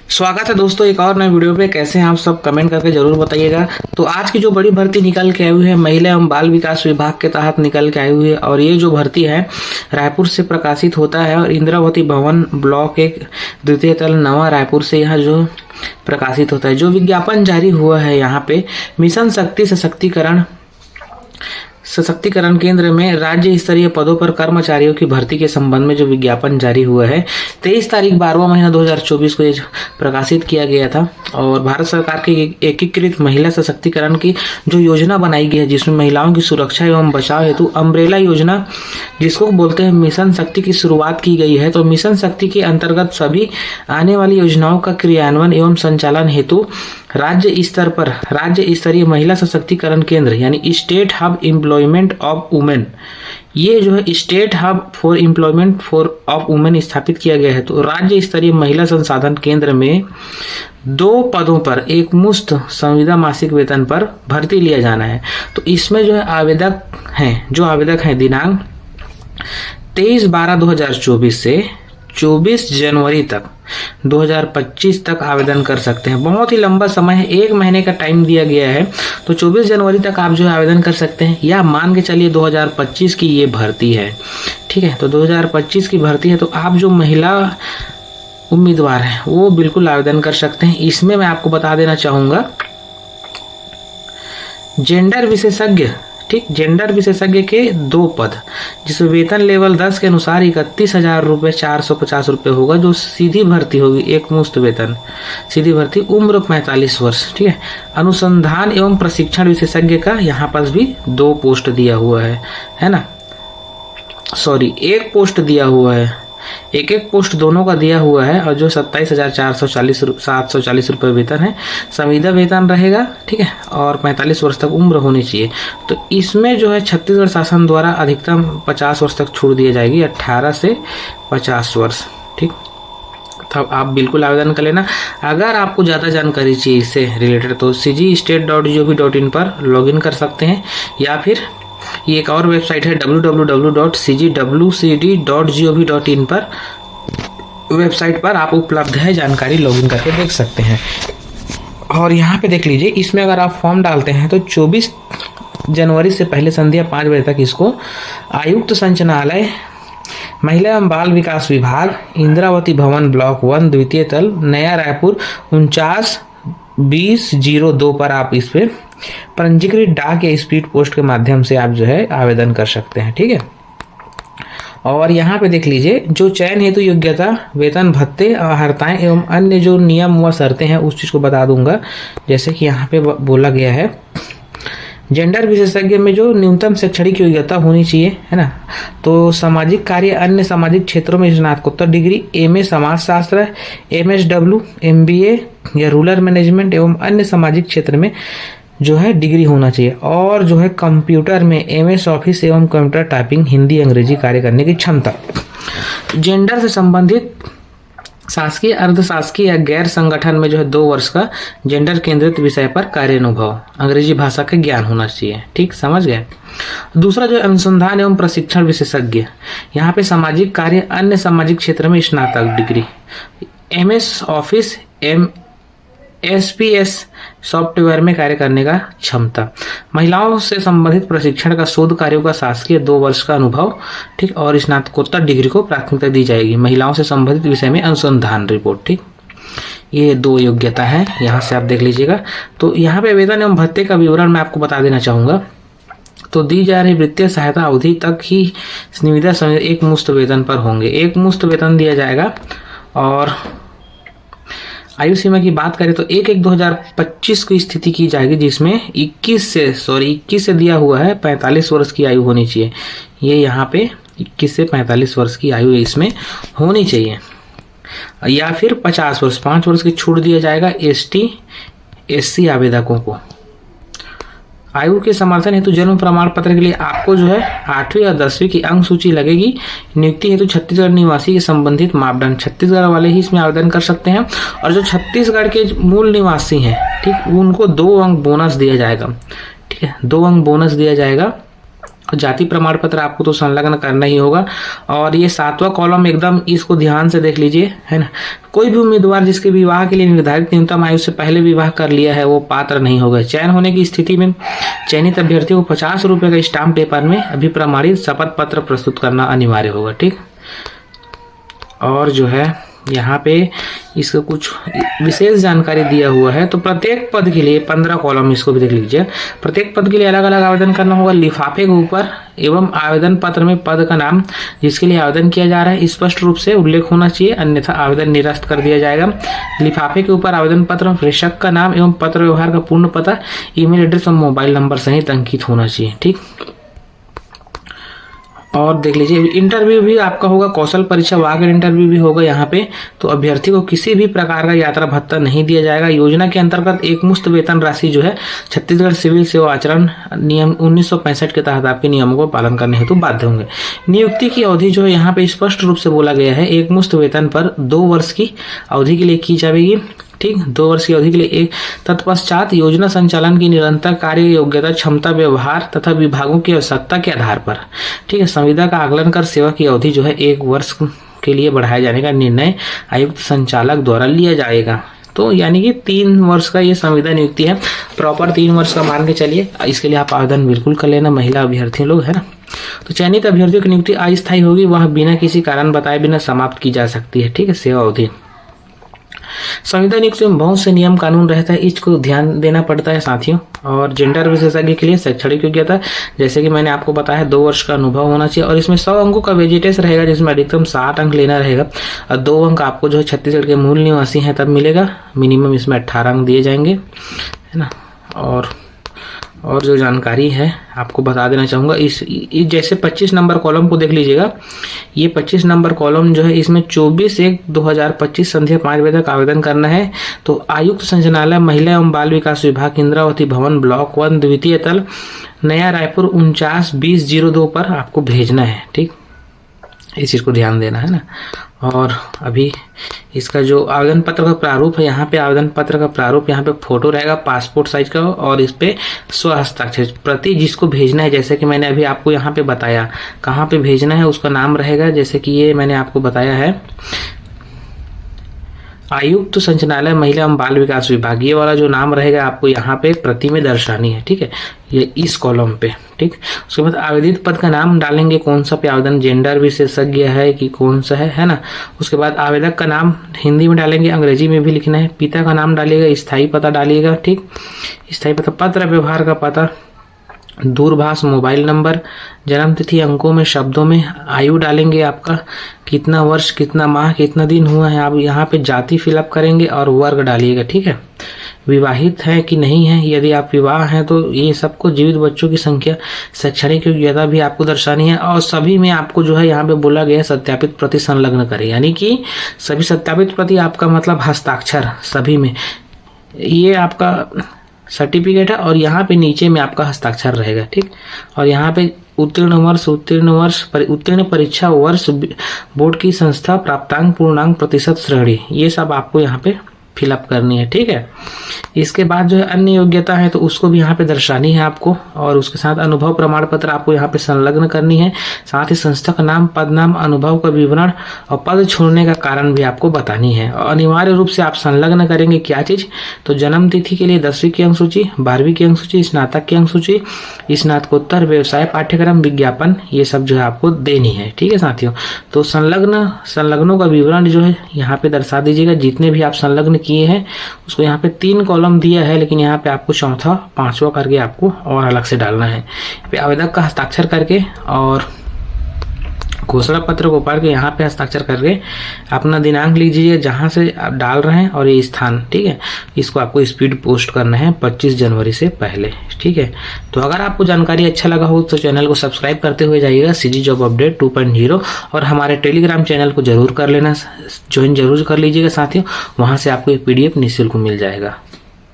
स्वागत है दोस्तों एक और नए वीडियो पे। कैसे हैं आप सब, कमेंट करके जरूर बताइएगा। तो आज की जो बड़ी भर्ती निकल के आई हुई है, महिला एवं बाल विकास विभाग के तहत निकल के आई हुई है और ये जो भर्ती है रायपुर से प्रकाशित होता है और इंदिरावती भवन ब्लॉक 1 द्वितीय तल नवा रायपुर से यहाँ जो प्रकाशित होता है। जो विज्ञापन जारी हुआ है यहाँ पे मिशन शक्ति सशक्तिकरण केंद्र में राज्य स्तरीय पदों पर कर्मचारियों की भर्ती के संबंध में जो विज्ञापन जारी हुआ है 23 तारीख 12वां महीना 2024 को ये प्रकाशित किया गया था। और भारत सरकार की एकीकृत महिला सशक्तिकरण की जो योजना बनाई गई है, जिसमें महिलाओं की सुरक्षा एवं बचाव हेतु अम्ब्रेला योजना जिसको बोलते हैं मिशन शक्ति की शुरुआत की गई है। तो मिशन शक्ति के अंतर्गत सभी आने वाली योजनाओं का क्रियान्वयन एवं संचालन हेतु राज्य स्तरीय महिला सशक्तिकरण केंद्र यानी state hub employment of women, ये जो है state hub for employment of women स्थापित किया गया है। तो राज्य स्तरीय महिला संसाधन केंद्र में 2 पदों पर एक मुश्त संविदा मासिक वेतन पर भर्ती लिया जाना है। तो इसमें जो है आवेदक हैं दिनांक 23/12/2024 से 24 जनवरी तक 2025 तक आवेदन कर सकते हैं। बहुत ही लंबा समय है, 1 महीने का टाइम दिया गया है। तो 24 जनवरी तक आप जो है आवेदन कर सकते हैं, या मान के चलिए 2025 की ये भर्ती है। ठीक है, तो 2025 की भर्ती है तो आप जो महिला उम्मीदवार हैं वो बिल्कुल आवेदन कर सकते हैं। इसमें मैं आपको बता देना चाहूँगा जेंडर विशेषज्ञ के 2 पद, जिसमें वेतन लेवल 10 के अनुसार 31,450 रुपये होगा। जो सीधी भर्ती होगी, एक मुश्त वेतन सीधी भर्ती, उम्र 45 वर्ष। ठीक है, अनुसंधान एवं प्रशिक्षण विशेषज्ञ का यहाँ पर भी 2 पोस्ट दिया हुआ है ना, सॉरी 1 पोस्ट दिया हुआ है, एक पोस्ट दोनों का दिया हुआ है। और जो 27,740 रुपये वेतन है, संविदा वेतन रहेगा। ठीक है, और 45 वर्ष तक उम्र होनी चाहिए। तो इसमें जो है छत्तीसगढ़ शासन द्वारा अधिकतम 50 वर्ष तक छूट दी जाएगी, 18 से 50 वर्ष। ठीक, तब आप बिल्कुल आवेदन कर लेना। अगर आपको ज़्यादा जानकारी चाहिए इससे रिलेटेड तो cgstate.gov.in पर लॉगिन कर सकते हैं, या फिर ये एक और वेबसाइट है www.cgwcd.gov.in पर वेबसाइट पर आप उपलब्ध है, जानकारी लॉगिन करके देख सकते हैं। और यहाँ पे देख लीजिए, इसमें अगर आप फॉर्म डालते हैं तो 24 जनवरी से पहले संध्या 5 बजे तक इसको आयुक्त संचालनालय महिला एवं बाल विकास विभाग इंदिरावती भवन ब्लॉक 1 द्वितीय तल नया रायपुर 49-20-02 पर आप इस पे पंजीकृत डाक या स्पीड पोस्ट के माध्यम से आप जो है आवेदन कर सकते हैं। ठीक है, और यहाँ पे देख लीजिए, जो चयन हेतु योग्यता, वेतन, भत्ते, अर्हताएं एवं अन्य जो नियम व शर्तें हैं उस चीज़ को बता दूंगा। जैसे कि यहाँ पे बोला गया है, जेंडर विशेषज्ञ में जो न्यूनतम शैक्षणिक योग्यता होनी चाहिए, है ना। तो सामाजिक कार्य अन्य सामाजिक क्षेत्रों में स्नातकोत्तर डिग्री, MA समाजशास्त्र, MSW, MBA या रूरल मैनेजमेंट एवं अन्य सामाजिक क्षेत्र में जो है डिग्री होना चाहिए। और जो है कंप्यूटर में MS ऑफिस एवं कंप्यूटर टाइपिंग, हिंदी अंग्रेजी कार्य करने की क्षमता। जेंडर से संबंधित शासकीय, अर्धशासकीय या गैर संगठन में जो है 2 वर्ष का जेंडर केंद्रित विषय पर कार्य अनुभव, अंग्रेजी भाषा का ज्ञान होना चाहिए। ठीक, समझ गए। दूसरा जो अनुसंधान एवं प्रशिक्षण विशेषज्ञ, यहाँ पे सामाजिक कार्य अन्य सामाजिक क्षेत्र में स्नातक degree, MS office, SPS software में कार्य करने का क्षमता। महिलाओं से संबंधित प्रशिक्षण का शोध कार्यों का शासकीय 2 वर्ष का अनुभव। ठीक, और स्नातकोत्तर डिग्री को प्राथमिकता दी जाएगी। महिलाओं से संबंधित विषय में अनुसंधान रिपोर्ट। ठीक, ये 2 योग्यता है, यहाँ से आप देख लीजिएगा। तो यहाँ पे वेतन एवं भत्ते का विवरण मैं आपको बता देना चाहूँगा। तो दी जा रही वित्तीय सहायता अवधि तक ही निविदा समय एक मुश्त वेतन पर होंगे, एक मुश्त वेतन दिया जाएगा। और आयु सीमा की बात करें तो 1/1/2025 की स्थिति की जाएगी, जिसमें 21 से दिया हुआ है 45 वर्ष की आयु होनी चाहिए। ये यहाँ पे 21 से 45 वर्ष की आयु इसमें होनी चाहिए, या फिर 50 वर्ष, 5 वर्ष की छूट दिया जाएगा ST SC आवेदकों को। आयु के समर्थन हेतु जन्म प्रमाण पत्र के लिए आपको जो है 8वीं और 10वीं की अंक सूची लगेगी। नियुक्ति हेतु छत्तीसगढ़ निवासी के संबंधित मापदंड, छत्तीसगढ़ वाले ही इसमें आवेदन कर सकते हैं। और जो छत्तीसगढ़ के मूल निवासी हैं, ठीक, उनको 2 अंक बोनस दिया जाएगा। ठीक है, 2 अंक बोनस दिया जाएगा। जाति प्रमाण पत्र आपको तो संलग्न करना ही होगा। और ये 7वां कॉलम एकदम इसको ध्यान से देख लीजिए, है ना। कोई भी उम्मीदवार जिसके विवाह के लिए निर्धारित न्यूनतम आयु से पहले विवाह कर लिया है वो पात्र नहीं होगा। चयन होने की स्थिति में चयनित अभ्यर्थी को 50 रुपये का स्टाम्प पेपर में अभिप्रमाणित शपथ पत्र प्रस्तुत करना अनिवार्य होगा, ठीक। और जो है यहाँ पे इसका कुछ विशेष जानकारी दिया हुआ है। तो प्रत्येक पद के लिए 15 कॉलम, इसको भी देख लीजिए। प्रत्येक पद के लिए अलग अलग आवेदन करना होगा। लिफाफे के ऊपर एवं आवेदन पत्र में पद का नाम जिसके लिए आवेदन किया जा रहा है स्पष्ट रूप से उल्लेख होना चाहिए, अन्यथा आवेदन निरस्त कर दिया जाएगा। लिफाफे के ऊपर आवेदन पत्र में प्रेषक का नाम एवं पत्र व्यवहार का पूर्ण पता, ईमेल एड्रेस और मोबाइल नंबर सहित अंकित होना चाहिए, ठीक। और देख लीजिए इंटरव्यू भी आपका होगा, कौशल परीक्षा वाक इंटरव्यू भी होगा यहाँ पे। तो अभ्यर्थी को किसी भी प्रकार का यात्रा भत्ता नहीं दिया जाएगा। योजना के अंतर्गत एक मुश्त वेतन राशि जो है छत्तीसगढ़ सिविल सेवा आचरण नियम 1965 के तहत आपके नियमों को पालन करने हेतु बाध्य होंगे। नियुक्ति की अवधि जो है यहाँ पे स्पष्ट रूप से बोला गया है, एक मुश्त वेतन पर 2 वर्ष की अवधि के लिए की जाएगी, ठीक। 2 वर्ष की अवधि के लिए एक तत्पश्चात योजना संचालन की निरंतर कार्य योग्यता, क्षमता, व्यवहार तथा विभागों की आवश्यकता के आधार पर, ठीक है, संविदा का आकलन कर सेवा की अवधि जो है 1 वर्ष के लिए बढ़ाए जाने का निर्णय आयुक्त संचालक द्वारा लिया जाएगा। तो यानी कि 3 वर्ष का ये संविदा नियुक्ति है, प्रॉपर 3 वर्ष का मान के चलिए। इसके लिए आप आवेदन बिल्कुल कर लेना, महिला अभ्यर्थी लोग, है ना। तो चयनित अभ्यर्थियों की नियुक्ति अस्थायी होगी, वह बिना किसी कारण बताए बिना समाप्त की जा सकती है, ठीक है, सेवा अवधि। संविदा नियुक्ति में बहुत से नियम कानून रहता है, इसको ध्यान देना पड़ता है साथियों। और जेंडर विशेषज्ञ के लिए शैक्षणिक योग्यता, जैसे कि मैंने आपको बताया 2 वर्ष का अनुभव होना चाहिए। और इसमें 100 अंकों का वेजिटेज रहेगा, जिसमें अधिकतम 60 अंक लेना रहेगा। और 2 अंक आपको जो है छत्तीसगढ़ के मूल निवासी हैं तब मिलेगा। मिनिमम इसमें 18 अंक दिए जाएंगे, है ना। और जो जानकारी है आपको बता देना चाहूँगा, इस जैसे 25 नंबर कॉलम को देख लीजिएगा। ये 25 नंबर कॉलम जो है इसमें 24/1/2025 संध्या 5 बजे तक आवेदन करना है। तो आयुक्त संचालनालय महिला एवं बाल विकास विभाग, इंद्रावती भवन, ब्लॉक 1, द्वितीय तल, नया रायपुर 49-2002 पर आपको भेजना है, ठीक। इस चीज़ को ध्यान देना है ना। और अभी इसका जो आवेदन पत्र का प्रारूप है, यहाँ पे आवेदन पत्र का प्रारूप, यहाँ पे फोटो रहेगा पासपोर्ट साइज का, और इस पे स्वहस्ताक्षर प्रति जिसको भेजना है, जैसे कि मैंने अभी आपको यहाँ पे बताया कहाँ पे भेजना है, उसका नाम रहेगा। जैसे कि ये मैंने आपको बताया है आयुक्त संचालनालय महिला एवं बाल विकास विभाग, ये वाला जो नाम रहेगा आपको यहाँ पे प्रति में दर्शानी है, ठीक है, ये इस कॉलम पे, ठीक। उसके बाद आवेदित पद का नाम डालेंगे, कौन सा पे आवेदन, जेंडर विशेषज्ञ है कि कौन सा है ना। उसके बाद आवेदक का नाम हिंदी में डालेंगे, अंग्रेजी में भी लिखना है। पिता का नाम डालिएगा, स्थायी पता डालिएगा, ठीक, स्थायी पता, पत्र व्यवहार का पता, दूरभाष, मोबाइल नंबर, जन्म तिथि अंकों में, शब्दों में, आयु डालेंगे आपका कितना वर्ष, कितना माह, कितना दिन हुआ है। आप यहाँ पे जाति फिलअप करेंगे और वर्ग डालिएगा, ठीक है। विवाहित है कि नहीं है, यदि आप विवाह हैं तो ये सबको, जीवित बच्चों की संख्या, शैक्षणिक योग्यता भी आपको दर्शानी है। और सभी में आपको जो है यहाँ पे बोला गया है सत्यापित प्रति संलग्न करें, यानी कि सभी सत्यापित प्रति आपका मतलब हस्ताक्षर सभी में, ये आपका सर्टिफिकेट है। और यहाँ पे नीचे में आपका हस्ताक्षर रहेगा, ठीक। और यहाँ पे उत्तीर्ण वर्ष, उत्तीर्ण परीक्षा वर्ष, बोर्ड की संस्था, प्राप्तांक, पूर्णांक, प्रतिशत श्रेणी, ये सब आपको यहाँ पे फिलअप करनी है, ठीक है। इसके बाद जो है अन्य योग्यता है तो उसको भी यहाँ पे दर्शानी है आपको। और उसके साथ अनुभव प्रमाण पत्र आपको यहाँ पे संलग्न करनी है। साथ ही संस्था का नाम, पद नाम, अनुभव का विवरण और पद छोड़ने का कारण भी आपको बतानी है। और अनिवार्य रूप से आप संलग्न करेंगे क्या चीज, तो जन्म तिथि के लिए 10वीं की अंक सूची, 12वीं की अंक सूची, स्नातक की अंक सूची, स्नातकोत्तर, व्यवसाय पाठ्यक्रम, विज्ञापन, ये सब जो है आपको देनी है, ठीक है साथियों। तो संलग्नों का विवरण जो है यहाँ पे दर्शा दीजिएगा, जितने भी आप संलग्न किए हैं उसको। यहाँ पे 3 कॉलम दिया है, लेकिन यहाँ पे आपको चौथा, 5वां करके आपको और अलग से डालना है। पे आवेदक का हस्ताक्षर करके और घोषणा पत्र को पढ़ के यहाँ पे हस्ताक्षर करके अपना दिनांक लिख दीजिए जहाँ से आप डाल रहे हैं और ये स्थान, ठीक है। इसको आपको स्पीड पोस्ट करना है 25 जनवरी से पहले, ठीक है। तो अगर आपको जानकारी अच्छा लगा हो तो चैनल को सब्सक्राइब करते हुए जाइएगा, सीजी जॉब अपडेट 2.0। और हमारे टेलीग्राम चैनल को जरूर कर लेना, ज्वाइन जरूर कर लीजिएगा साथियों, वहाँ से आपको एक PDF निःशुल्क मिल जाएगा।